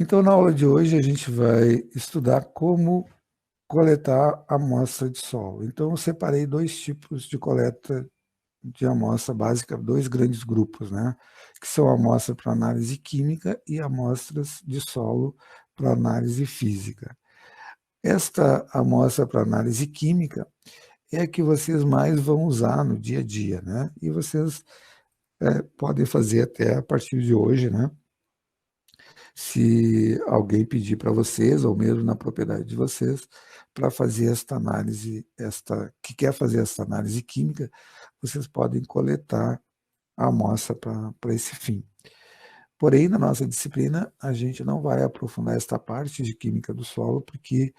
Então, na aula de hoje, a gente vai estudar como coletar amostra de solo. Então, eu separei dois tipos de coleta de amostra básica, dois grandes grupos, né? Que são a amostra para análise química e amostras de solo para análise física. Esta amostra para análise química é a que vocês mais vão usar no dia a dia, né? E vocês podem fazer até a partir de hoje, né? Se alguém pedir para vocês, ou mesmo na propriedade de vocês, para fazer esta análise, que quer fazer esta análise química, vocês podem coletar a amostra para esse fim. Porém, na nossa disciplina, a gente não vai aprofundar esta parte de química do solo, porque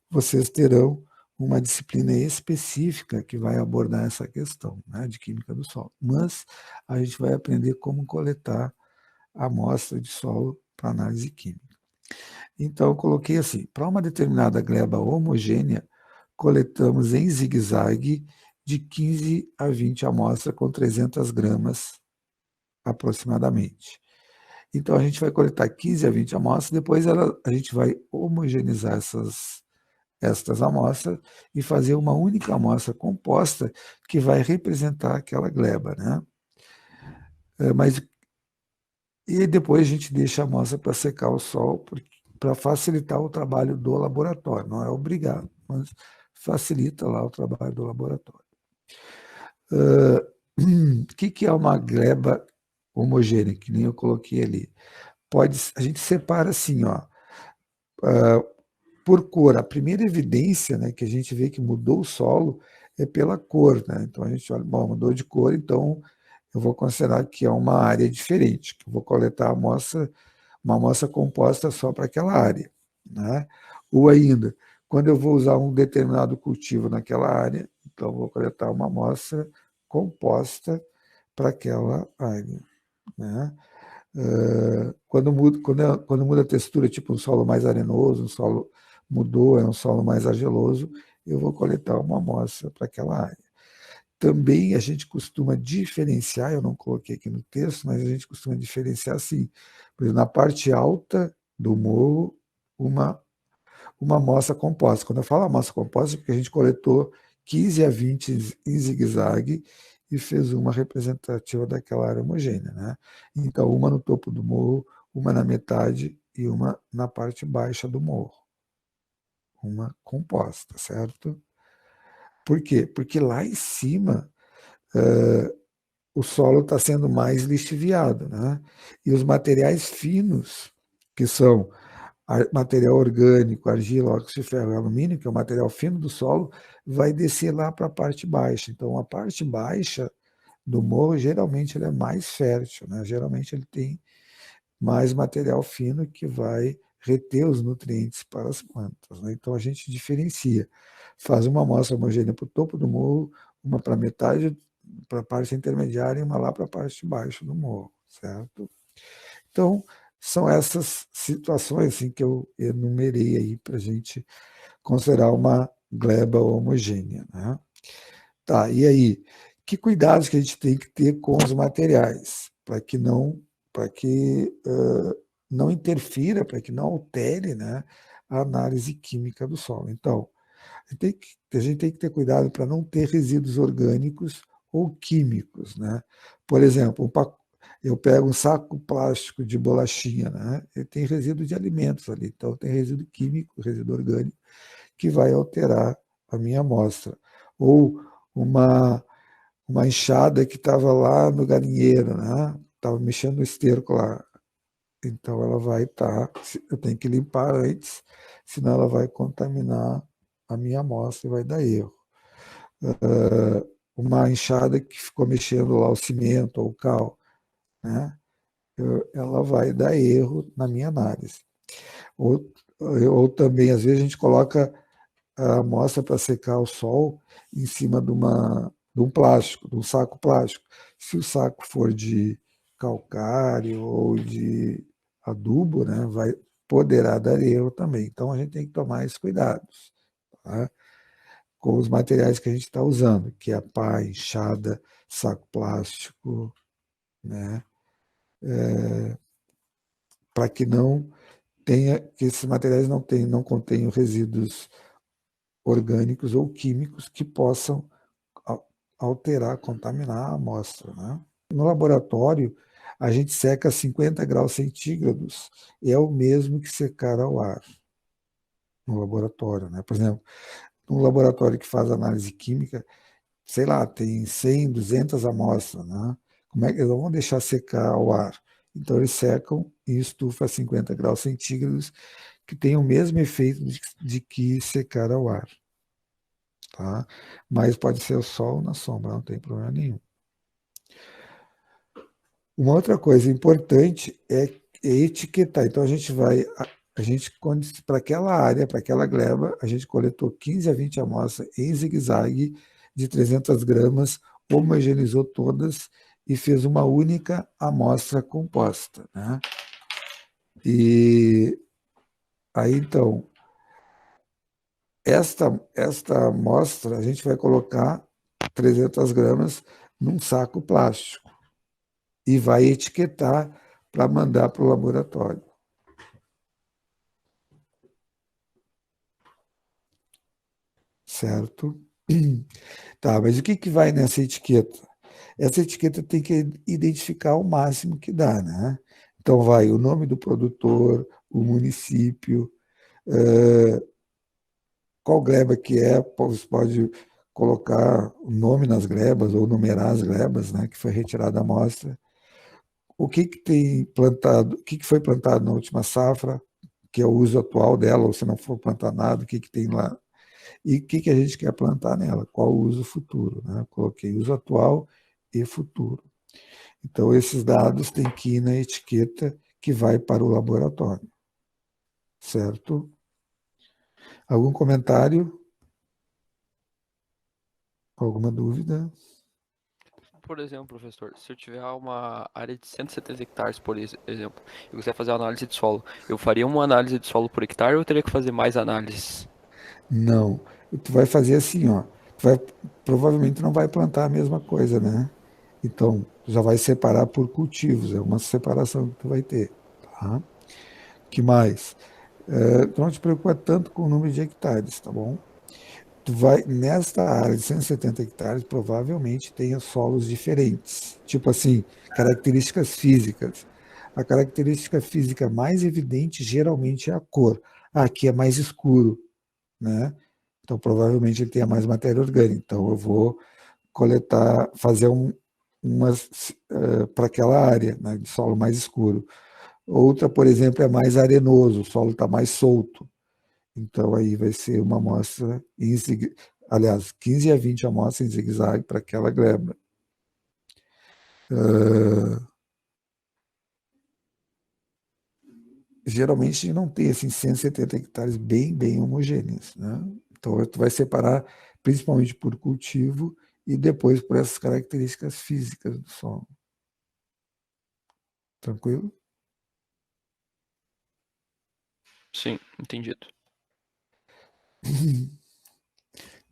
vocês terão uma disciplina específica que vai abordar essa questão, né, de química do solo. Mas a gente vai aprender como coletar a amostra de solo para análise química. Então, eu coloquei assim, para uma determinada gleba homogênea, coletamos em zigue-zague de 15 a 20 amostras com 300 gramas aproximadamente. Então, a gente vai coletar 15 a 20 amostras, depois a gente vai homogeneizar estas amostras e fazer uma única amostra composta que vai representar aquela gleba, né? E depois a gente deixa a amostra para secar ao sol, para facilitar o trabalho do laboratório. Não é obrigado, mas facilita lá o trabalho do laboratório. O que é uma gleba homogênea, que nem eu coloquei ali? A gente separa assim, ó, por cor. A primeira evidência, né, que a gente vê que mudou o solo é pela cor, né? Então a gente olha, bom, mudou de cor, então eu vou considerar que é uma área diferente, que eu vou coletar uma amostra composta só para aquela área, né? Ou ainda, quando eu vou usar um determinado cultivo naquela área, então eu vou coletar uma amostra composta para aquela área, né? Quando muda a textura, tipo um solo mais arenoso, um solo mudou, é um solo mais argiloso, eu vou coletar uma amostra para aquela área. Também a gente costuma diferenciar, eu não coloquei aqui no texto, mas a gente costuma diferenciar assim, por exemplo, na parte alta do morro, uma amostra composta. Quando eu falo amostra composta, é porque a gente coletou 15 a 20 em zigue-zague e fez uma representativa daquela área homogênea, né? Então, uma no topo do morro, uma na metade e uma na parte baixa do morro. Uma composta, certo? Por quê? Porque lá em cima o solo está sendo mais lixiviado, né? E os materiais finos, que são material orgânico, argila, óxido de ferro e alumínio, que é o material fino do solo, vai descer lá para a parte baixa. Então, a parte baixa do morro, geralmente, ele é mais fértil, né? Geralmente, ele tem mais material fino que vai reter os nutrientes para as plantas, né? Então, a gente diferencia. Faz uma amostra homogênea para o topo do morro, uma para a metade, para a parte intermediária e uma lá para a parte baixa do morro, certo? Então, são essas situações assim, que eu enumerei aí para a gente considerar uma gleba homogênea, né? Tá, e aí, que cuidados que a gente tem que ter com os materiais para que não interfira, para que não altere, né, a análise química do solo. Então, a gente tem que ter cuidado para não ter resíduos orgânicos ou químicos, né? Por exemplo, eu pego um saco plástico de bolachinha, né? Ele tem resíduo de alimentos ali, então tem resíduo químico, resíduo orgânico, que vai alterar a minha amostra. Ou uma, uma enxada que estava lá no galinheiro, né? Estava mexendo no esterco lá. Então ela vai estar, eu tenho que limpar antes, senão ela vai contaminar a minha amostra e vai dar erro. Uma enxada que ficou mexendo lá o cimento ou o cal, né? Ela vai dar erro na minha análise. Ou também, às vezes, a gente coloca a amostra para secar ao sol em cima de um plástico, de um saco plástico. Se o saco for de calcário ou de adubo, né, poderá dar erro também. Então, a gente tem que tomar esses cuidados, tá? Com os materiais que a gente está usando, que é a pá, enxada, saco plástico, né? Para que não que esses materiais não contenham resíduos orgânicos ou químicos que possam alterar, contaminar a amostra, né? No laboratório, a gente seca a 50 graus centígrados, é o mesmo que secar ao ar no laboratório, né? Por exemplo, um laboratório que faz análise química, sei lá, tem 100, 200 amostras, né? Como é que eles não vão deixar secar ao ar? Então eles secam em estufa a 50 graus centígrados, que tem o mesmo efeito de que secar ao ar, tá? Mas pode ser o sol na sombra, não tem problema nenhum. Uma outra coisa importante é etiquetar. Então a gente para aquela área, para aquela gleba, a gente coletou 15 a 20 amostras em zigue-zague de 300 gramas, homogeneizou todas e fez uma única amostra composta, né? E aí então, esta amostra a gente vai colocar 300 gramas num saco plástico e vai etiquetar para mandar para o laboratório. Certo? Tá, mas o que, que vai nessa etiqueta? Essa etiqueta tem que identificar o máximo que dá, né? Então vai o nome do produtor, o município, qual gleba que é, você pode colocar o nome nas glebas ou numerar as glebas, né, que foi retirada da amostra. O que, que tem plantado, o que, que foi plantado na última safra, que é o uso atual dela, ou se não for plantar nada, o que, que tem lá. E o que, que a gente quer plantar nela, qual o uso futuro, né? Coloquei uso atual e futuro. Então, esses dados têm que ir na etiqueta que vai para o laboratório, certo? Algum comentário? Alguma dúvida? Por exemplo, professor, se eu tiver uma área de 170 hectares, por exemplo, e quiser fazer uma análise de solo, eu faria uma análise de solo por hectare ou eu teria que fazer mais análises? Não. Tu vai fazer assim, ó. Provavelmente não vai plantar a mesma coisa, né? Então, já vai separar por cultivos, é uma separação que tu vai ter, tá? Que mais? Tu não te preocupa tanto com o número de hectares, tá bom? Tu vai, nesta área de 170 hectares, provavelmente tenha solos diferentes. Tipo assim, características físicas. A característica física mais evidente geralmente é a cor. Aqui é mais escuro, né? Então provavelmente ele tenha mais matéria orgânica. Então eu vou coletar, fazer umas para aquela área, né, de solo mais escuro. Outra, por exemplo, é mais arenoso, o solo está mais solto. Então, aí vai ser uma amostra, aliás, 15 a 20 amostras em zigue-zague para aquela gleba. Geralmente não tem assim, 170 hectares bem homogêneos, né? Então, tu vai separar principalmente por cultivo e depois por essas características físicas do solo. Tranquilo? Sim, entendido.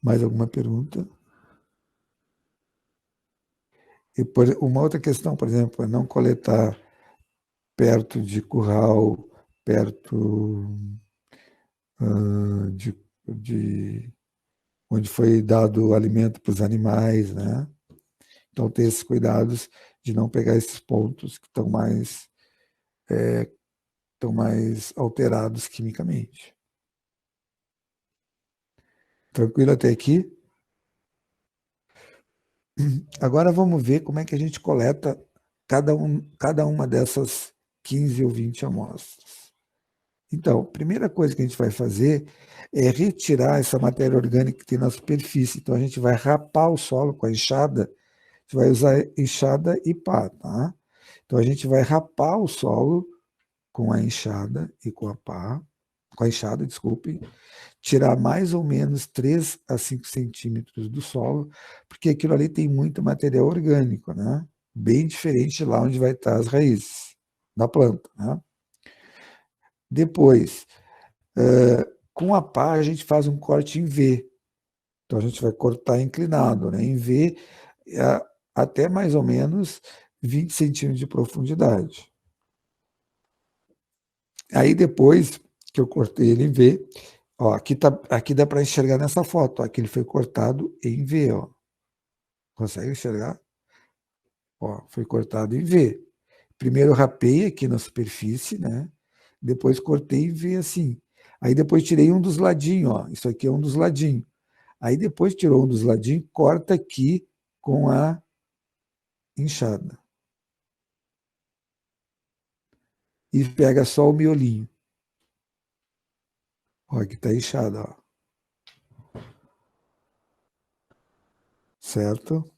Mais alguma pergunta? E uma outra questão, por exemplo, é não coletar perto de curral, perto de onde foi dado o alimento para os animais, né? Então, ter esses cuidados de não pegar esses pontos que estão mais alterados quimicamente. Tranquilo até aqui? Agora vamos ver como é que a gente coleta cada uma dessas 15 ou 20 amostras. Então, a primeira coisa que a gente vai fazer é retirar essa matéria orgânica que tem na superfície. Então, a gente vai rapar o solo com a enxada. Você vai usar enxada e pá, tá? Então, a gente vai rapar o solo com a enxada e com a pá, com a enxada, desculpe, tirar mais ou menos 3 a 5 centímetros do solo, porque aquilo ali tem muito material orgânico, né? Bem diferente de lá onde vai estar as raízes da planta, né? Depois, com a pá, a gente faz um corte em V. Então, a gente vai cortar inclinado, né? Em V, até mais ou menos 20 centímetros de profundidade. Aí depois que eu cortei ele em V, ó, aqui dá para enxergar nessa foto, ó, que ele foi cortado em V, ó. Consegue enxergar? Ó, foi cortado em V. Primeiro eu rapei aqui na superfície, né? Depois cortei em V assim. Aí depois tirei um dos ladinhos, ó. Isso aqui é um dos ladinhos. Aí depois tirou um dos ladinhos, corta aqui com a enxada. E pega só o miolinho. Ó, aqui está inchada, ó. Certo?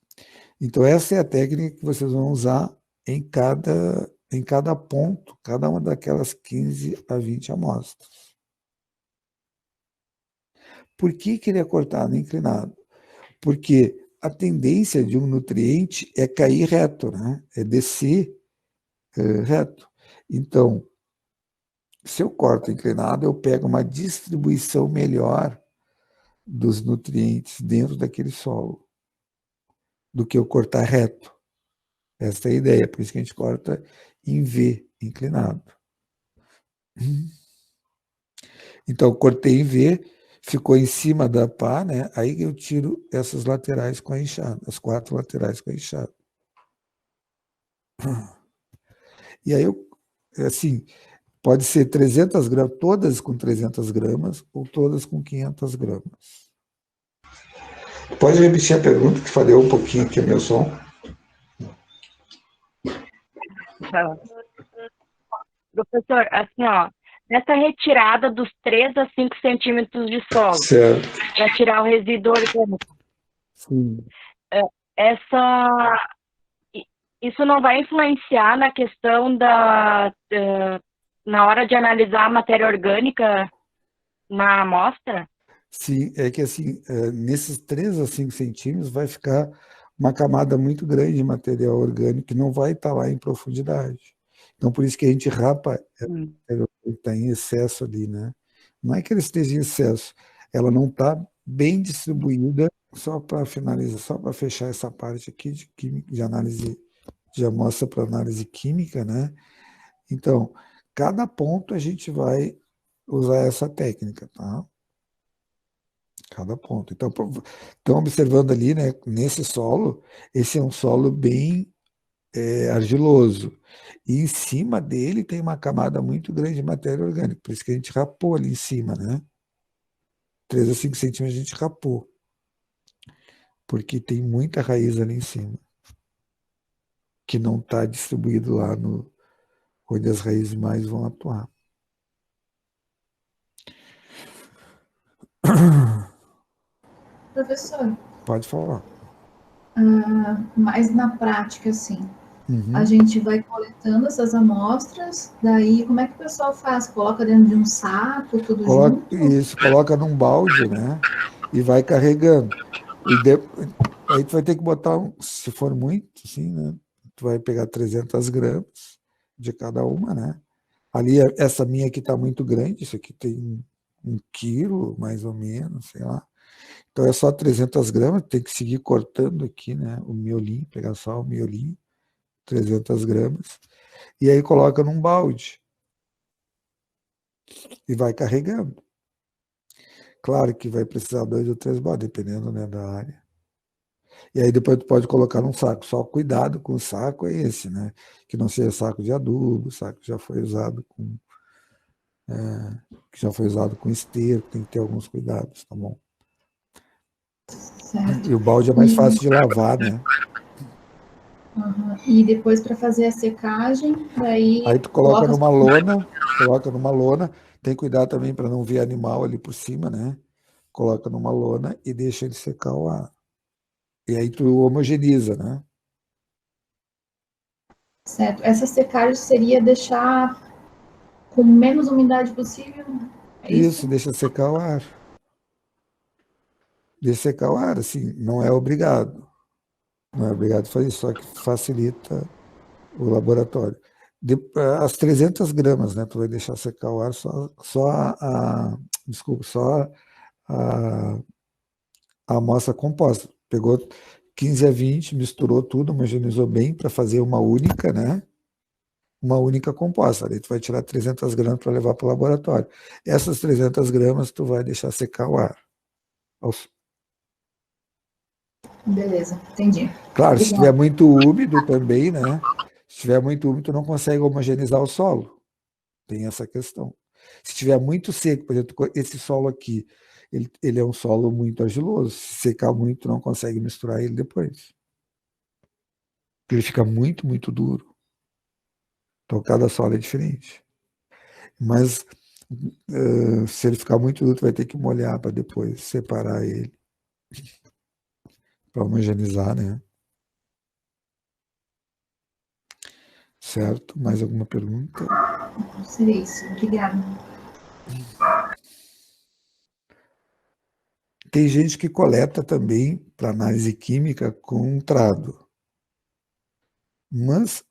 Então essa é a técnica que vocês vão usar em cada ponto, cada uma daquelas 15 a 20 amostras. Por que ele é cortado inclinado? Porque a tendência de um nutriente é cair reto, né? É descer reto. Então, se eu corto inclinado, eu pego uma distribuição melhor dos nutrientes dentro daquele solo do que eu cortar reto. Essa é a ideia, por isso que a gente corta em V, inclinado. Então, cortei em V, ficou em cima da pá, né? Aí eu tiro essas laterais com a enxada, as 4 laterais com a enxada. E aí, assim, pode ser 300 gramas, todas com 300 gramas ou todas com 500 gramas. Pode repetir a pergunta, que falhou um pouquinho aqui o meu som. Professor, assim, ó, nessa retirada dos 3 a 5 centímetros de solo, para tirar o resíduo orgânico, sim, isso não vai influenciar na questão na hora de analisar a matéria orgânica na amostra? Sim, é que assim, nesses 3 a 5 centímetros vai ficar uma camada muito grande de material orgânico que não vai estar lá em profundidade. Então, por isso que a gente rapa, ele está em excesso ali, né? Não é que ele esteja em excesso, ela não está bem distribuída, só para finalizar, só para fechar essa parte aqui de química, de análise, de amostra para análise química, né? Então, cada ponto a gente vai usar essa técnica, tá? Cada ponto. Então, estão observando ali, né, nesse solo, esse é um solo bem argiloso. E em cima dele tem uma camada muito grande de matéria orgânica, por isso que a gente rapou ali em cima, né? 3 a 5 centímetros a gente rapou, porque tem muita raiz ali em cima, que não está distribuído lá no, onde as raízes mais vão atuar. Professor, Pode falar. mas na prática, assim, Uhum. a gente vai coletando essas amostras, daí como é que o pessoal faz? Coloca dentro de um saco, tudo junto? Isso, coloca num balde, né? E vai carregando. Aí tu vai ter que botar, se for muito, assim, né? Tu vai pegar 300 gramas de cada uma, né? Ali, essa minha aqui está muito grande, isso aqui tem 1 quilo, mais ou menos, sei lá. Então é só 300 gramas, tem que seguir cortando aqui, né? O miolinho, pegar só o miolinho, 300 gramas, e aí coloca num balde e vai carregando. Claro que vai precisar 2 ou 3 baldes, dependendo, né, da área. E aí depois tu pode colocar num saco. Só cuidado com o saco é esse, né? Que não seja saco de adubo, saco que já foi usado com esteiro, tem que ter alguns cuidados, tá bom? Certo. E o balde é mais fácil de lavar, né? E depois para fazer a secagem, daí Aí tu coloca numa lona, tem que cuidar também para não ver animal ali por cima, né? Coloca numa lona e deixa ele secar o ar. E aí tu homogeneiza, né? certo. Essa secagem seria deixar com menos umidade possível, é isso? Isso, deixa secar o ar. Deixa secar o ar, assim, não é obrigado. Não é obrigado a fazer isso, só que facilita o laboratório. As 300 gramas, né? Tu vai deixar secar o ar desculpa, só a, a amostra composta. Pegou 15 a 20, misturou tudo, homogeneizou bem para fazer uma única, né? uma única composta. Aí tu vai tirar 300 gramas para levar para o laboratório. Essas 300 gramas tu vai deixar secar o ar. Beleza, entendi. Claro, se estiver muito úmido também, né? Se estiver muito úmido, tu não consegue homogeneizar o solo. Tem essa questão. Se estiver muito seco, por exemplo, esse solo aqui, ele é um solo muito argiloso. Se secar muito, não consegue misturar ele depois. Ele fica muito, muito duro. Então, cada solo é diferente. Mas se ele ficar muito duro, tu vai ter que molhar para depois separar ele. Para homogeneizar, né? Certo? Mais alguma pergunta? Seria isso. Obrigada. Tem gente que coleta também para análise química com trado. Mas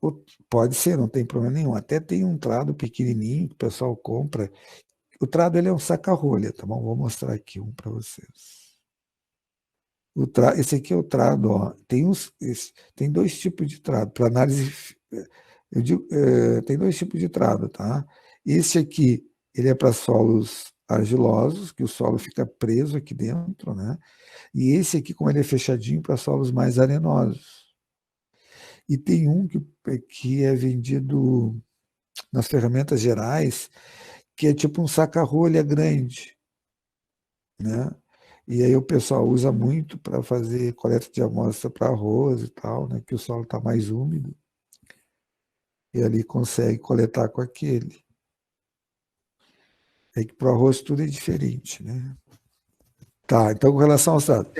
pode ser, não tem problema nenhum. Até tem um trado pequenininho que o pessoal compra. O trado ele é um saca-rolha, tá bom? Vou mostrar aqui um para vocês. Esse aqui é o trado, ó. Tem dois tipos de trado. Para análise, eu digo, tem dois tipos de trado, tá? Esse aqui, ele é para solos argilosos, que o solo fica preso aqui dentro, né? E esse aqui, como ele é fechadinho, para solos mais arenosos. E tem um que é vendido nas ferramentas gerais, que é tipo um saca-rolha grande, né? E aí o pessoal usa muito para fazer coleta de amostra para arroz e tal, né? Que o solo está mais úmido. E ali consegue coletar com aquele. É que para o arroz tudo é diferente, né? Tá, então com relação aos trados.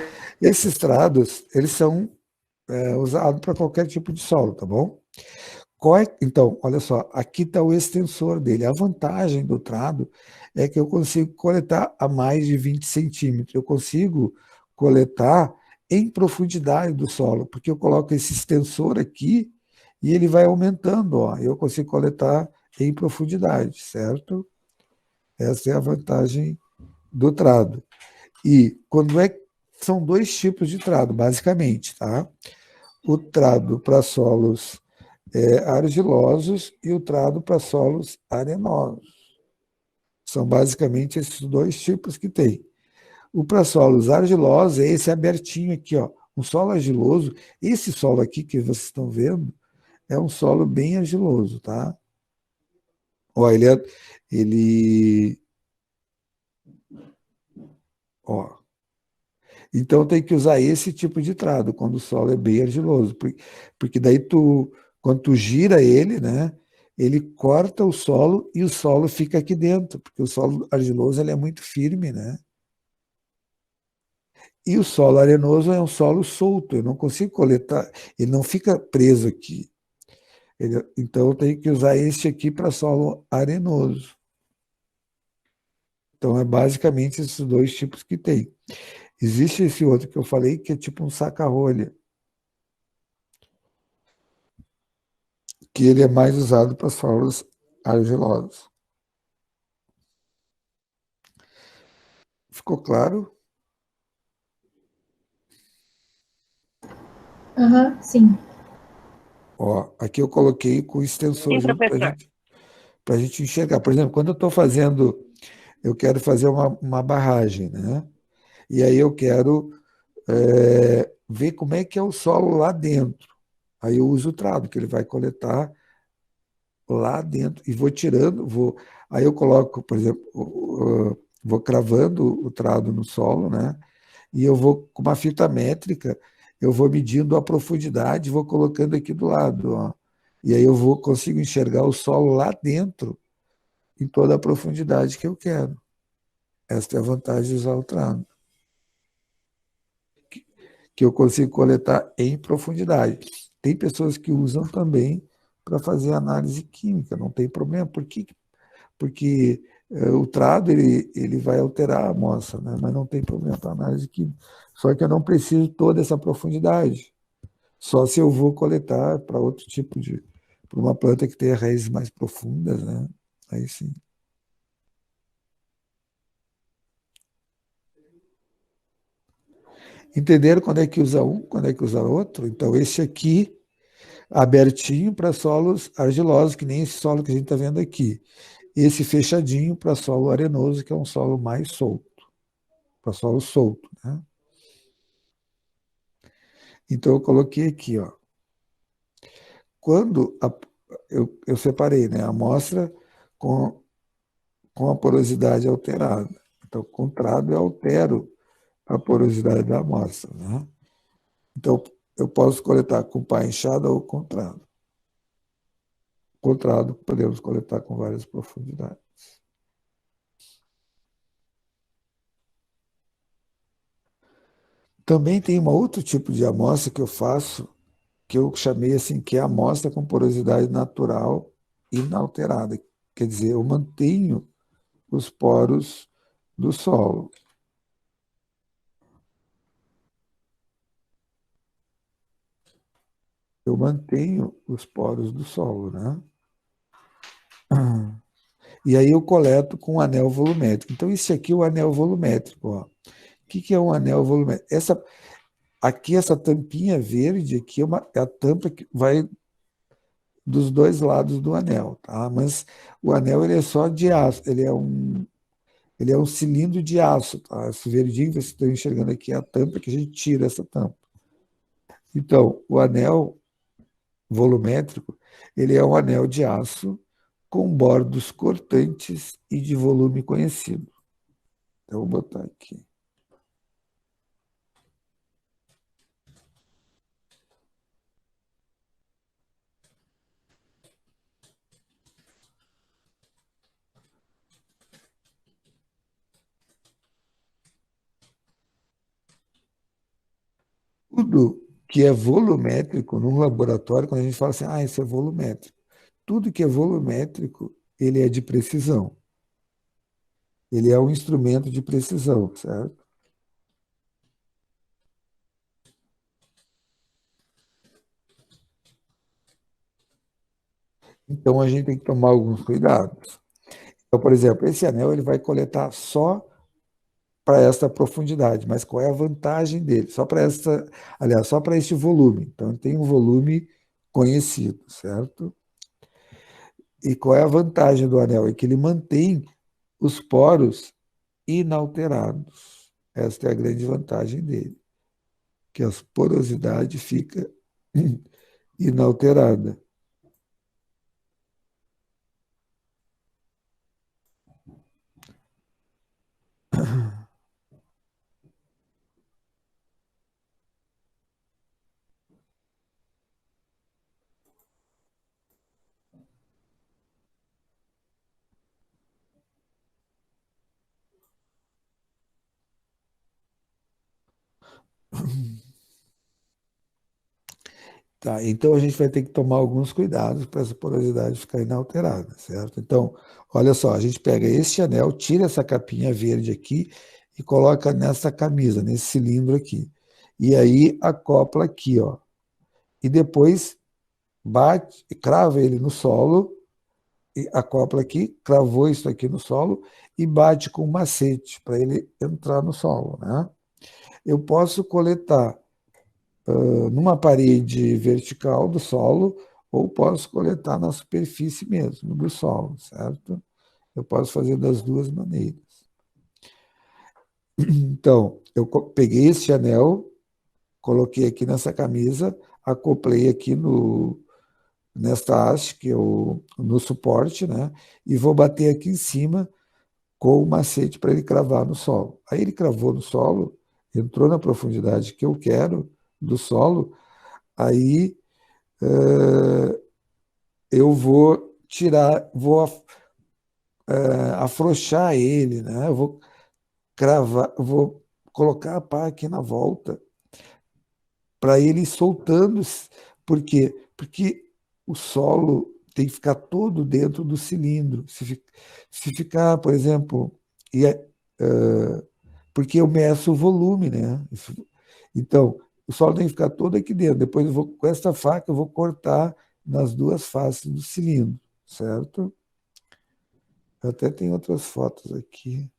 Esses trados, eles são usados para qualquer tipo de solo, tá bom? Então, olha só, aqui está o extensor dele. A vantagem do trado é que eu consigo coletar a mais de 20 centímetros. Eu consigo coletar em profundidade do solo, porque eu coloco esse extensor aqui e ele vai aumentando. Ó. Eu consigo coletar em profundidade, certo? Essa é a vantagem do trado. E são dois tipos de trado, basicamente, tá? O trado para solos argilosos e o trado para solos arenosos. São basicamente esses dois tipos que tem. O para solos argilosos é esse abertinho aqui, ó. Um solo argiloso, esse solo aqui que vocês estão vendo, é um solo bem argiloso, tá? Ó, ó. Então tem que usar esse tipo de trado quando o solo é bem argiloso, porque daí quando tu gira ele, né, ele corta o solo e o solo fica aqui dentro, porque o solo argiloso ele é muito firme, né? E o solo arenoso é um solo solto, eu não consigo coletar, ele não fica preso aqui. Então eu tenho que usar esse aqui para solo arenoso. Então é basicamente esses dois tipos que tem. Existe esse outro que eu falei que é tipo um saca-rolha, que ele é mais usado para solos argilosos. Ficou claro? Sim. Ó, aqui eu coloquei com o extensor Sim, para a gente enxergar. Por exemplo, quando eu quero fazer uma barragem, né? E aí eu quero ver como é que é o solo lá dentro. Aí eu uso o trado, que ele vai coletar lá dentro e vou tirando, aí eu coloco, por exemplo, vou cravando o trado no solo, né? E eu vou com uma fita métrica, eu vou medindo a profundidade, vou colocando aqui do lado, ó. E aí eu consigo enxergar o solo lá dentro, em toda a profundidade que eu quero. Esta é a vantagem de usar o trado. Que eu consigo coletar em profundidade. Tem pessoas que usam também para fazer análise química, não tem problema. Por quê? Porque o trado ele vai alterar a amostra, né? Mas não tem problema para análise química. Só que eu não preciso toda essa profundidade. Só se eu vou coletar para outro tipo para uma planta que tenha raízes mais profundas, né? Aí sim. Entenderam quando é que usa um, quando é que usa outro? Então, esse aqui, abertinho para solos argilosos, que nem esse solo que a gente está vendo aqui. Esse fechadinho para solo arenoso, que é um solo mais solto, para solo solto, né? Então, eu coloquei aqui, ó. Quando eu separei, né, a amostra com a porosidade alterada. Então, contrado, eu altero a porosidade da amostra, né? Então, eu posso coletar com pá inchada ou contrado. Contrado, podemos coletar com várias profundidades. Também tem um outro tipo de amostra que eu faço, que eu chamei assim, que é a amostra com porosidade natural inalterada. Quer dizer, eu mantenho os poros do solo. Eu mantenho os poros do solo, né? E aí eu coleto com um anel volumétrico. Então, esse aqui é o anel volumétrico. Ó. O que é um anel volumétrico? Aqui, essa tampinha verde aqui é a tampa que vai dos dois lados do anel, tá? Mas o anel ele é só de aço, ele é um cilindro de aço, tá? Esse verdinho que vocês estão enxergando aqui é a tampa que a gente tira essa tampa. Então, o anel volumétrico, ele é um anel de aço com bordos cortantes e de volume conhecido. Então, vou botar aqui. Tudo que é volumétrico num laboratório, quando a gente fala assim, isso é volumétrico. Tudo que é volumétrico, ele é de precisão. Ele é um instrumento de precisão, certo? Então, a gente tem que tomar alguns cuidados. Então, por exemplo, esse anel ele vai coletar só para essa profundidade, mas qual é a vantagem dele? Só para só para este volume. Então, ele tem um volume conhecido, certo? E qual é a vantagem do anel? É que ele mantém os poros inalterados. Esta é a grande vantagem dele, que a porosidade fica inalterada. Tá, então a gente vai ter que tomar alguns cuidados para essa porosidade ficar inalterada, certo? Então, olha só, a gente pega este anel, tira essa capinha verde aqui e coloca nessa camisa, nesse cilindro aqui. E aí acopla aqui, ó. E depois bate, crava ele no solo, e acopla aqui, cravou isso aqui no solo e bate com um macete para ele entrar no solo, né? Eu posso coletar numa parede vertical do solo, ou posso coletar na superfície mesmo do solo, certo? Eu posso fazer das duas maneiras. Então, eu peguei esse anel, coloquei aqui nessa camisa, acoplei aqui nesta haste, que no suporte, né? E vou bater aqui em cima com o macete para ele cravar no solo. Aí ele cravou no solo, entrou na profundidade que eu quero do solo, aí eu vou tirar, vou afrouxar ele, né? Eu vou cravar, vou colocar a pá aqui na volta para ele ir soltando. Por quê? Porque o solo tem que ficar todo dentro do cilindro. Se ficar, por exemplo, porque eu meço o volume, né? Então, o solo tem que ficar todo aqui dentro. Depois, com essa faca, eu vou cortar nas duas faces do cilindro, certo? Eu até tenho outras fotos aqui.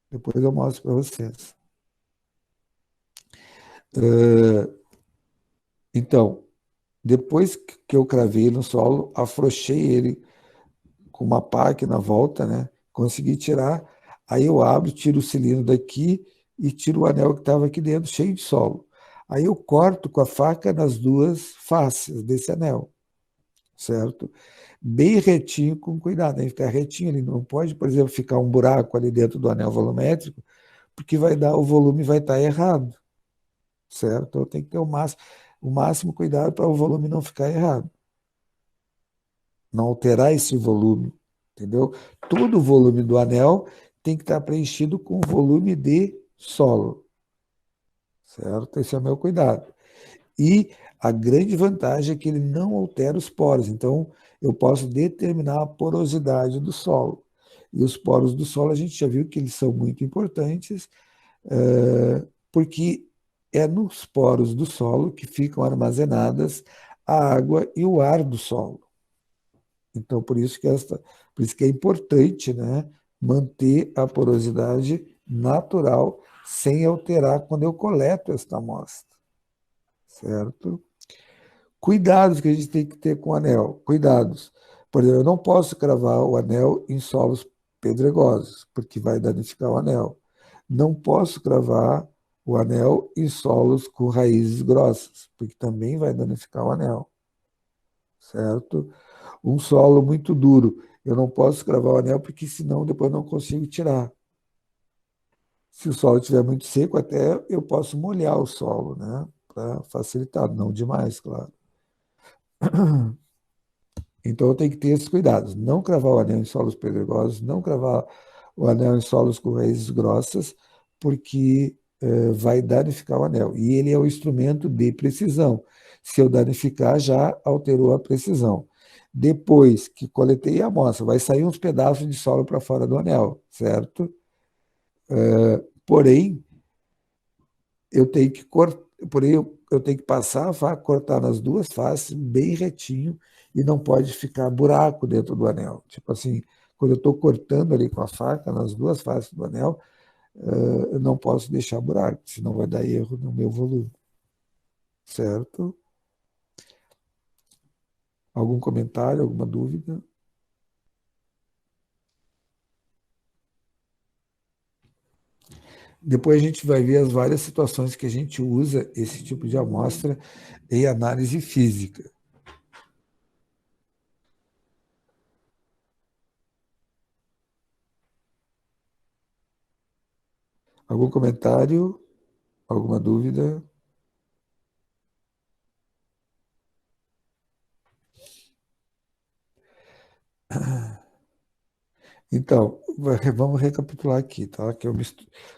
Depois eu mostro para vocês. Então, Depois que eu cravei no solo, afrouxei ele com uma pá aqui na volta, né? Consegui tirar, aí eu abro, tiro o cilindro daqui e tiro o anel que estava aqui dentro, cheio de solo. Aí eu corto com a faca nas duas faces desse anel, certo? Bem retinho, com cuidado, tem que ficar retinho, ele não pode, por exemplo, ficar um buraco ali dentro do anel volumétrico, porque o volume vai estar errado, certo? Então tem que ter o máximo cuidado para o volume não ficar errado, não alterar esse volume, entendeu? Todo o volume do anel tem que estar preenchido com o volume de solo, certo? Esse é o meu cuidado. E a grande vantagem é que ele não altera os poros, então eu posso determinar a porosidade do solo. E os poros do solo a gente já viu que eles são muito importantes, porque é nos poros do solo que ficam armazenadas a água e o ar do solo. Então, por isso que é importante, né, manter a porosidade natural sem alterar quando eu coleto esta amostra, certo? Cuidados que a gente tem que ter com o anel. Cuidados. Por exemplo, eu não posso cravar o anel em solos pedregosos, porque vai danificar o anel. Não posso cravar o anel em solos com raízes grossas, porque também vai danificar o anel, certo? Um solo muito duro, eu não posso cravar o anel, porque senão depois não consigo tirar. Se o solo estiver muito seco, até eu posso molhar o solo, né? Para facilitar, não demais, claro. Então eu tenho que ter esses cuidados. Não cravar o anel em solos pedregosos, não cravar o anel em solos com raízes grossas, porque vai danificar o anel. E ele é um instrumento de precisão. Se eu danificar, já alterou a precisão. Depois que coletei a amostra, vai sair uns pedaços de solo para fora do anel, certo? Porém, eu tenho que eu tenho que passar a faca, cortar nas duas faces, bem retinho, e não pode ficar buraco dentro do anel. Tipo assim, quando eu estou cortando ali com a faca, nas duas faces do anel, eu não posso deixar buraco, senão vai dar erro no meu volume. Certo? Algum comentário, alguma dúvida? Depois a gente vai ver as várias situações que a gente usa esse tipo de amostra em análise física. Algum comentário? Alguma dúvida? Então, vamos recapitular aqui, tá?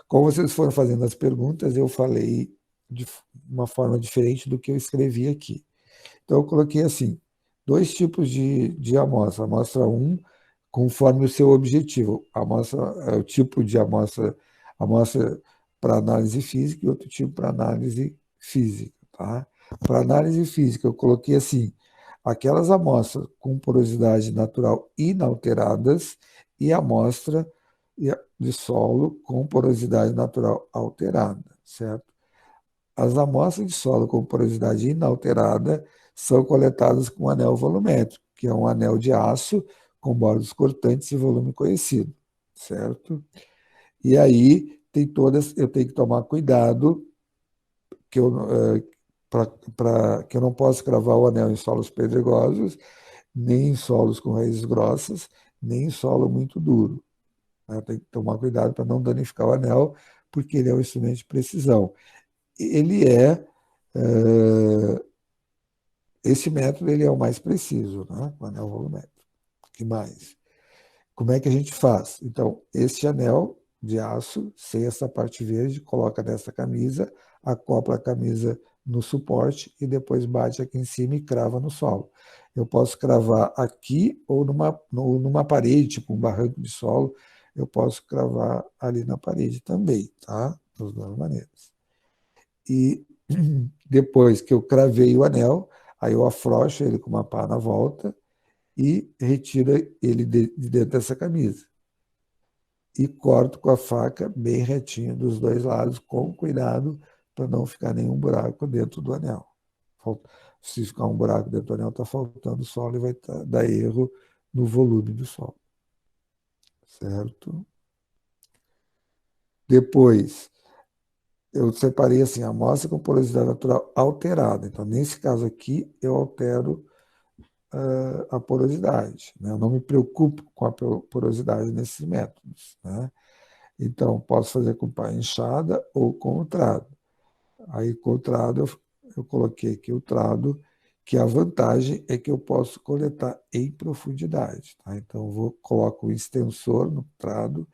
Como vocês foram fazendo as perguntas, eu falei de uma forma diferente do que eu escrevi aqui. Então, eu coloquei assim, 2 tipos de amostra. Amostra 1, conforme o seu objetivo. O tipo de amostra para análise física e outro tipo para análise física, tá? Para análise física, eu coloquei assim, aquelas amostras com porosidade natural inalteradas e amostra de solo com porosidade natural alterada, certo? As amostras de solo com porosidade inalterada são coletadas com anel volumétrico, que é um anel de aço com bordos cortantes e volume conhecido, certo? E aí eu tenho que tomar cuidado que que eu não posso cravar o anel em solos pedregosos, nem em solos com raízes grossas, nem em solo muito duro. Tem que tomar cuidado para não danificar o anel, porque ele é um instrumento de precisão. Ele esse método ele é o mais preciso, né? O anel volumétrico. O que mais? Como é que a gente faz? Então, esse anel de aço, sem essa parte verde, coloca nessa camisa, acopla a camisa no suporte e depois bate aqui em cima e crava no solo. Eu posso cravar aqui ou numa parede, tipo um barranco de solo, eu posso cravar ali na parede também, tá? Das duas maneiras. E depois que eu cravei o anel, aí eu afrouxo ele com uma pá na volta e retiro ele de dentro dessa camisa. E corto com a faca bem retinho dos dois lados, com cuidado, para não ficar nenhum buraco dentro do anel. Se ficar um buraco dentro do anel, está faltando solo e vai dar erro no volume do solo. Certo? Depois, eu separei assim, amostra com porosidade natural alterada. Então, nesse caso aqui, eu altero a porosidade. Né? Eu não me preocupo com a porosidade nesses métodos. Né? Então, posso fazer com pá inchada ou com o trado. Aí, com o trado, eu coloquei aqui o trado, que a vantagem é que eu posso coletar em profundidade. Tá? Então, coloco o extensor no trado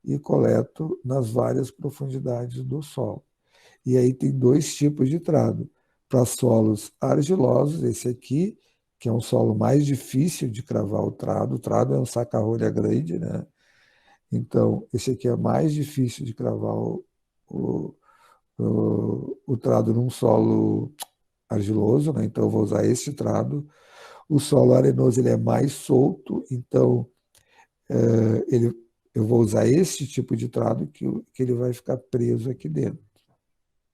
e coleto nas várias profundidades do solo. E aí tem dois tipos de trado. Para solos argilosos, esse aqui, que é um solo mais difícil de cravar o trado é um saca-rolha grande, né? Então, esse aqui é mais difícil de cravar o trado num solo argiloso, né? Então eu vou usar esse trado. O solo arenoso ele é mais solto, então eu vou usar esse tipo de trado que ele vai ficar preso aqui dentro.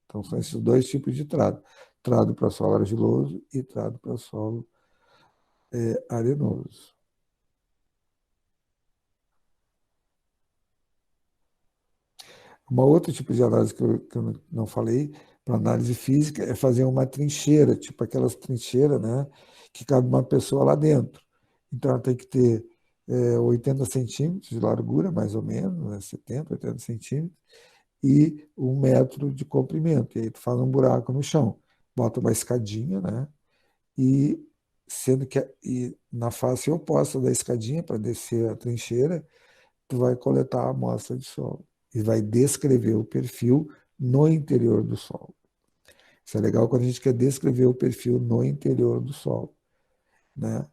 Então são esses dois tipos de trado. Trado para solo argiloso e trado para solo arenoso. Uma outra tipo de análise que eu não falei, para análise física, é fazer uma trincheira, tipo aquelas trincheiras, né, que cabe uma pessoa lá dentro. Então, ela tem que ter 80 centímetros de largura, mais ou menos, né, 70, 80 centímetros, e 1 metro de comprimento. E aí tu faz um buraco no chão, bota uma escadinha, né, e sendo que na face oposta da escadinha, para descer a trincheira, tu vai coletar a amostra de solo e vai descrever o perfil no interior do solo. Isso é legal quando a gente quer descrever o perfil no interior do solo, né?